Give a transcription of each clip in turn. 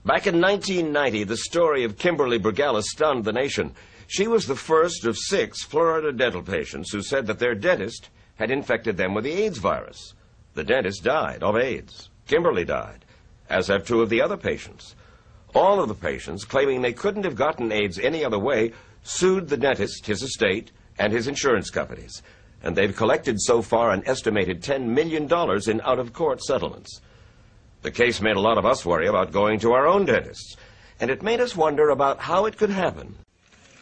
Back in 1990, the story of Kimberly Bergalis stunned the nation. She was the first of 6 Florida dental patients who said that their dentist had infected them with the AIDS virus. The dentist died of AIDS. Kimberly died, as have 2 of the other patients. All of the patients, claiming they couldn't have gotten AIDS any other way, sued the dentist, his estate, and his insurance companies. And they've collected so far an estimated $10 million in out-of-court settlements. The case made a lot of us worry about going to our own dentists, and it made us wonder about how it could happen.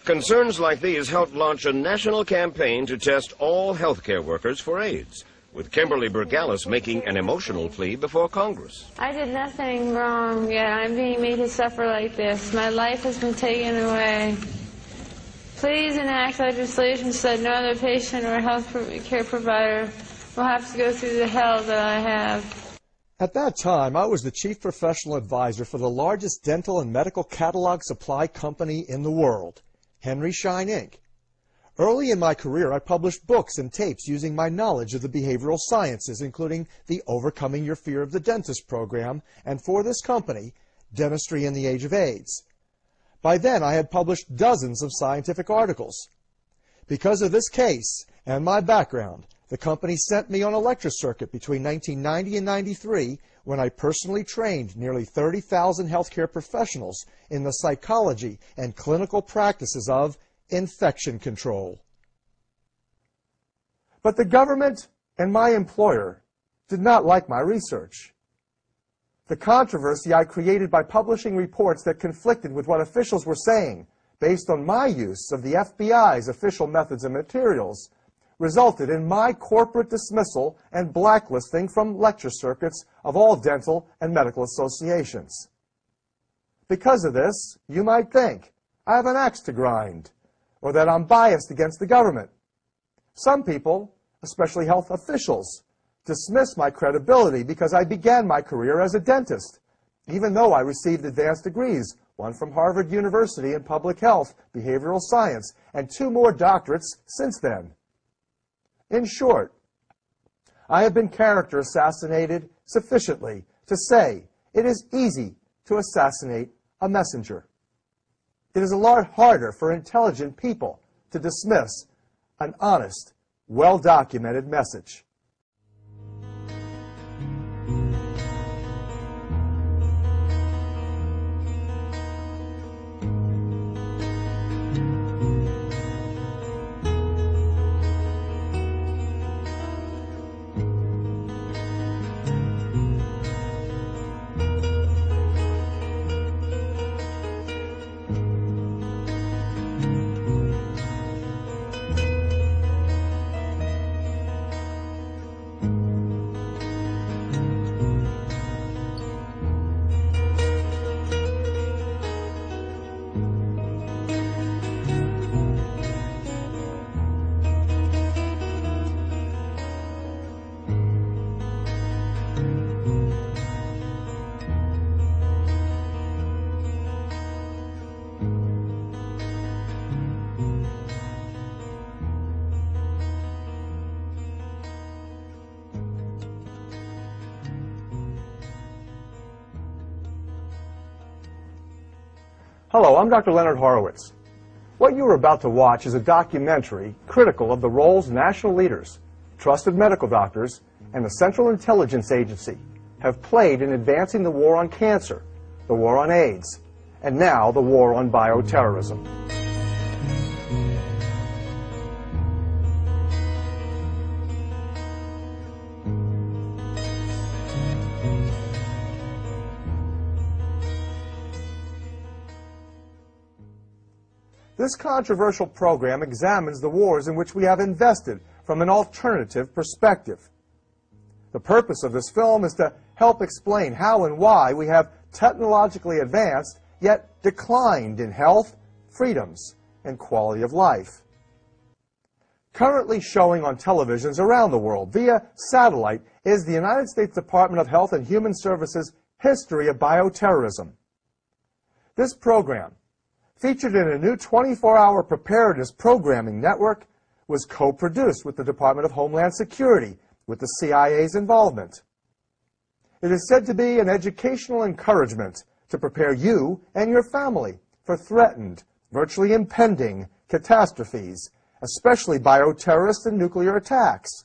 Concerns like these helped launch a national campaign to test all healthcare workers for AIDS, with Kimberly Bergalis making an emotional plea before Congress. I did nothing wrong, yet I'm being made to suffer like this. My life has been taken away. Please enact legislation so that no other patient or health care provider will have to go through the hell that I have. At that time, I was the chief professional advisor for the largest dental and medical catalog supply company in the world, Henry Schein, Inc. Early in my career, I published books and tapes using my knowledge of the behavioral sciences, including the Overcoming Your Fear of the Dentist program, and for this company, Dentistry in the Age of AIDS. By then, I had published dozens of scientific articles. Because of this case and my background, the company sent me on a lecture circuit between 1990 and 93 when I personally trained nearly 30,000 healthcare professionals in the psychology and clinical practices of infection control. But the government and my employer did not like my research. The controversy I created by publishing reports that conflicted with what officials were saying, based on my use of the FBI's official methods and materials, resulted in my corporate dismissal and blacklisting from lecture circuits of all dental and medical associations. Because of this, you might think I have an axe to grind, or that I'm biased against the government. Some people, especially health officials, dismiss my credibility because I began my career as a dentist, even though I received advanced degrees, one from Harvard University in public health, behavioral science, and 2 more doctorates since then. In short, I have been character assassinated sufficiently to say it is easy to assassinate a messenger. It is a lot harder for intelligent people to dismiss an honest, well-documented message. Hello, I'm Dr. Leonard Horowitz. What you are about to watch is a documentary critical of the roles national leaders, trusted medical doctors, and the Central Intelligence Agency have played in advancing the war on cancer, the war on AIDS, and now the war on bioterrorism. This controversial program examines the wars in which we have invested from an alternative perspective. The purpose of this film is to help explain how and why we have technologically advanced, yet declined in health, freedoms, and quality of life. Currently showing on televisions around the world via satellite is the United States Department of Health and Human Services History of Bioterrorism. This program, featured in a new 24-hour preparedness programming network, was co-produced with the Department of Homeland Security, with the CIA's involvement. It is said to be an educational encouragement to prepare you and your family for threatened, virtually impending catastrophes, especially bioterrorist and nuclear attacks.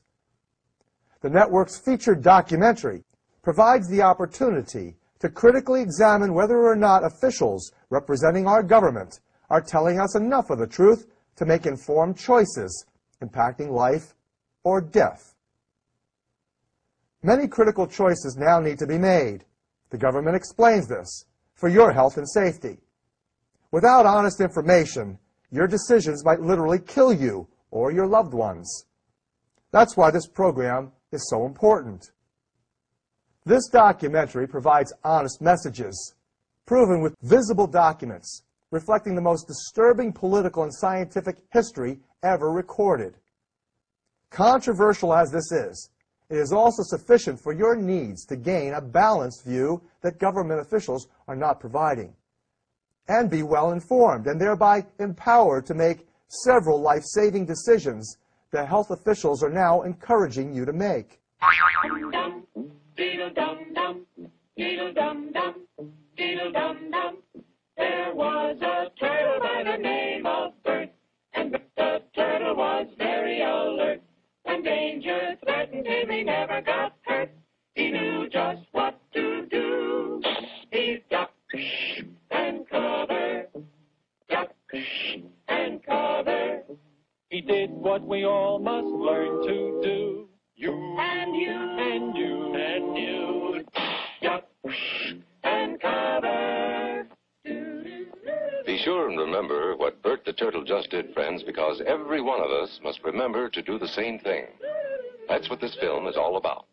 The network's featured documentary provides the opportunity to critically examine whether or not officials representing our government are telling us enough of the truth to make informed choices impacting life or death. Many critical choices now need to be made. The government explains this for your health and safety. Without honest information, your decisions might literally kill you or your loved ones. That's why this program is so important. This documentary provides honest messages, proven with visible documents, reflecting the most disturbing political and scientific history ever recorded. Controversial as this is, it is also sufficient for your needs to gain a balanced view that government officials are not providing, and be well informed and thereby empowered to make several life-saving decisions that health officials are now encouraging you to make. There was a turtle by the name of Bert, and the turtle was very alert. When danger threatened him, he never got hurt. He knew just what to do. He ducked and covered, ducked and covered. He did what we all must learn to do. You and you and you and you, duck and cover. Be sure and remember what Bert the Turtle just did, friends, because every one of us must remember to do the same thing. That's what this film is all about.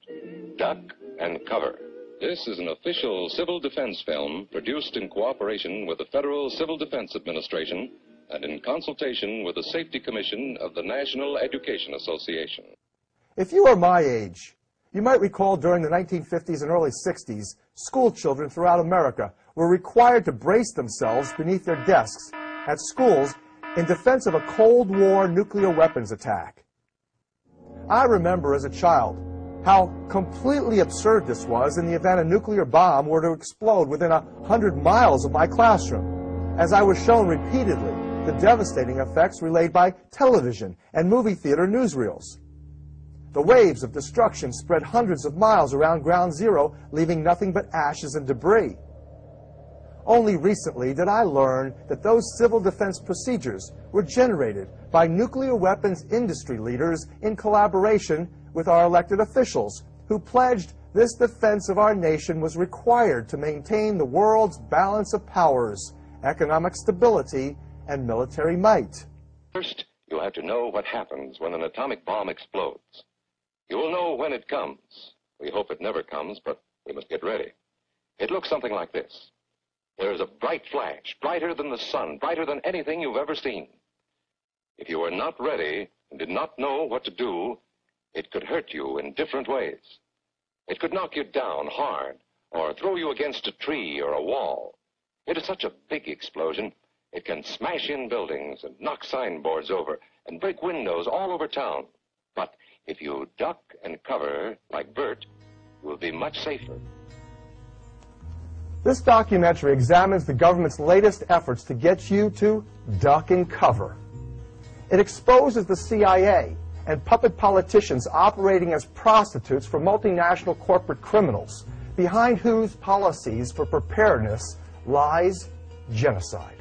Duck and cover. This is an official civil defense film produced in cooperation with the Federal Civil Defense Administration and in consultation with the Safety Commission of the National Education Association. If you are my age, you might recall during the 1950s and early 60s, school children throughout America were required to brace themselves beneath their desks at schools in defense of a Cold War nuclear weapons attack. I remember as a child how completely absurd this was in the event a nuclear bomb were to explode within 100 miles of my classroom, as I was shown repeatedly the devastating effects relayed by television and movie theater newsreels. The waves of destruction spread hundreds of miles around Ground Zero, leaving nothing but ashes and debris. Only recently did I learn that those civil defense procedures were generated by nuclear weapons industry leaders in collaboration with our elected officials, who pledged this defense of our nation was required to maintain the world's balance of powers, economic stability, and military might. First, you'll have to know what happens when an atomic bomb explodes. You will know when it comes. We hope it never comes, but we must get ready. It looks something like this. There is a bright flash, brighter than the sun, brighter than anything you've ever seen. If you are not ready and did not know what to do, it could hurt you in different ways. It could knock you down hard or throw you against a tree or a wall. It is such a big explosion, it can smash in buildings and knock signboards over and break windows all over town. But if you duck and cover like Bert, you will be much safer. This documentary examines the government's latest efforts to get you to duck and cover. It exposes the CIA and puppet politicians operating as prostitutes for multinational corporate criminals, behind whose policies for preparedness lies genocide.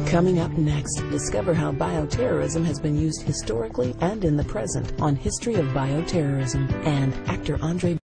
Coming up next, discover how bioterrorism has been used historically and in the present on History of Bioterrorism, and actor Andre